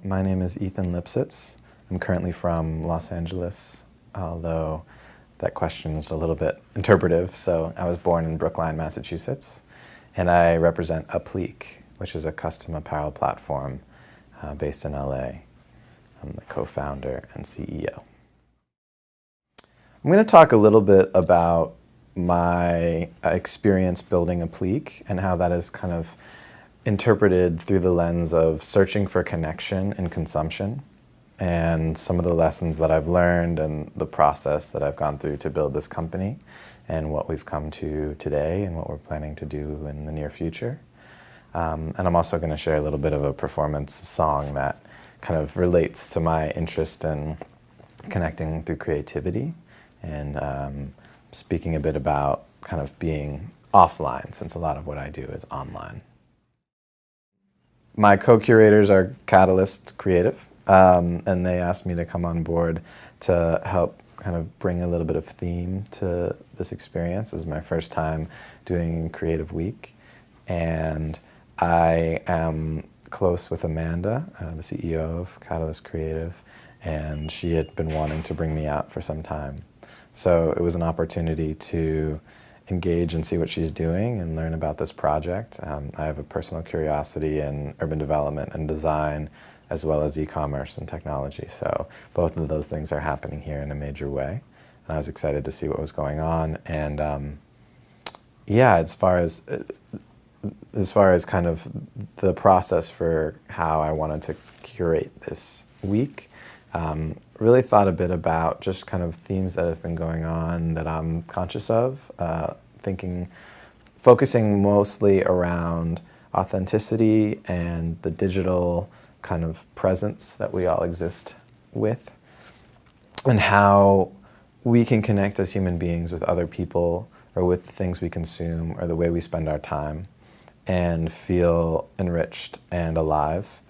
My name is Ethan Lipsitz. I'm currently from Los Angeles, although that question is a little bit interpretive. So I was born in Brookline, Massachusetts, and I represent Applique, which is a custom apparel platform based in LA. I'm the co-founder and CEO. I'm going to talk a little bit about my experience building Applique and how that is kind of interpreted through the lens of searching for connection and consumption, and some of the lessons that I've learned and the process that I've gone through to build this company and what we've come to today and what we're planning to do in the near future. And I'm also going to share a little bit of a performance song that kind of relates to my interest in connecting through creativity and speaking a bit about kind of being offline, since a lot of what I do is online. My co-curators are Catalyst Creative, and they asked me to come on board to help kind of bring a little bit of theme to this experience. This is my first time doing Creative Week, and I am close with Amanda, the CEO of Catalyst Creative, and she had been wanting to bring me out for some time. So it was an opportunity to engage and see what she's doing and learn about this project. I have a personal curiosity in urban development and design, as well as e-commerce and technology. So both of those things are happening here in a major way. And I was excited to see what was going on. And yeah, as far as kind of the process for how I wanted to curate this week, really thought a bit about just kind of themes that have been going on that I'm conscious of, focusing mostly around authenticity and the digital kind of presence that we all exist with, and how we can connect as human beings with other people or with things we consume or the way we spend our time and feel enriched and alive,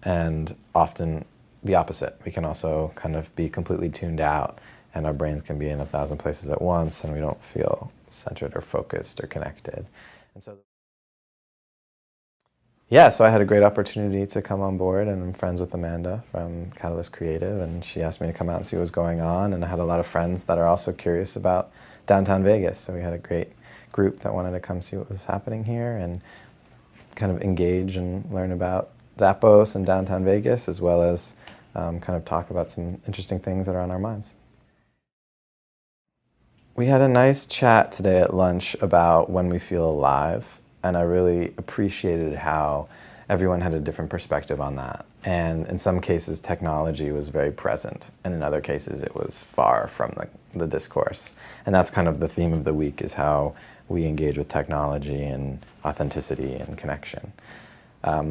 and often the opposite. We can also kind of be completely tuned out, and our brains can be in 1,000 places at once, and we don't feel centered or focused or connected. And so, yeah, so I had a great opportunity to come on board, and I'm friends with Amanda from Catalyst Creative, and she asked me to come out and see what was going on, and I had a lot of friends that are also curious about downtown Vegas, so we had a great group that wanted to come see what was happening here and kind of engage and learn about Zappos and downtown Vegas, as well as kind of talk about some interesting things that are on our minds. We had a nice chat today at lunch about when we feel alive, and I really appreciated how everyone had a different perspective on that. And in some cases, technology was very present, and in other cases, it was far from the discourse. And that's kind of the theme of the week, is how we engage with technology and authenticity and connection.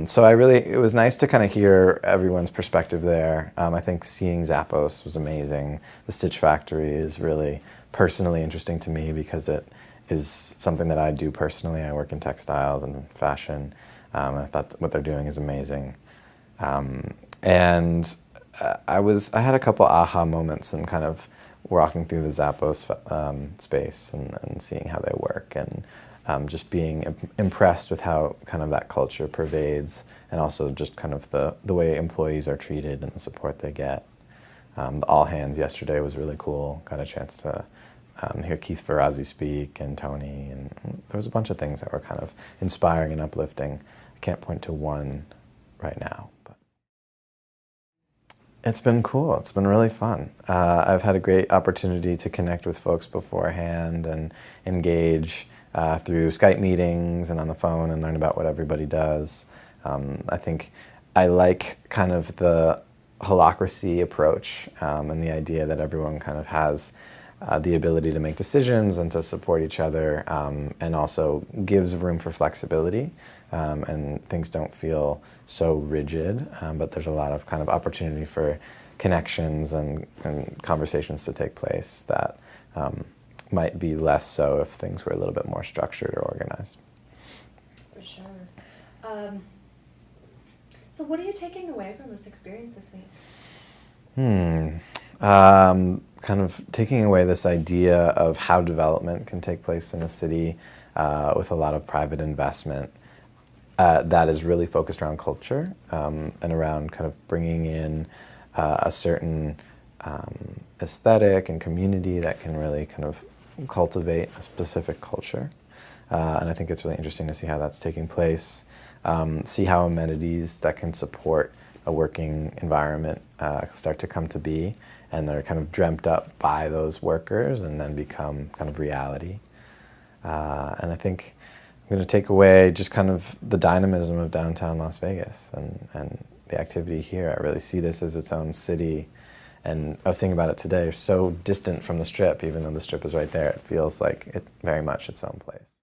So it was nice to kind of hear everyone's perspective there. I think seeing Zappos was amazing. The Stitch Factory is really personally interesting to me because it is something that I do personally. I work in textiles and fashion. I thought what they're doing is amazing. And I had a couple aha moments and kind of walking through the Zappos space and seeing how they work, and just being impressed with how kind of that culture pervades, and also just kind of the way employees are treated and the support they get. The all hands yesterday was really cool. Got a chance to hear Keith Ferrazzi speak and Tony, and there was a bunch of things that were kind of inspiring and uplifting. I can't point to one right now, but it's been cool. It's been really fun. I've had a great opportunity to connect with folks beforehand and engage through Skype meetings and on the phone and learn about what everybody does. I think I like kind of the holacracy approach, and the idea that everyone kind of has the ability to make decisions and to support each other, and also gives room for flexibility, and things don't feel so rigid, but there's a lot of kind of opportunity for connections and conversations to take place that might be less so if things were a little bit more structured or organized. For sure. So what are you taking away from this experience this week? Kind of taking away this idea of how development can take place in a city with a lot of private investment. that is really focused around culture and around kind of bringing in a certain aesthetic and community that can really kind of cultivate a specific culture. And I think it's really interesting to see how that's taking place, see how amenities that can support a working environment start to come to be, and they're kind of dreamt up by those workers and then become kind of reality. And I think I'm going to take away just kind of the dynamism of downtown Las Vegas and the activity here. I really see this as its own city. And I was thinking about it today, so distant from the Strip, even though the Strip is right there, it feels like it very much its own place.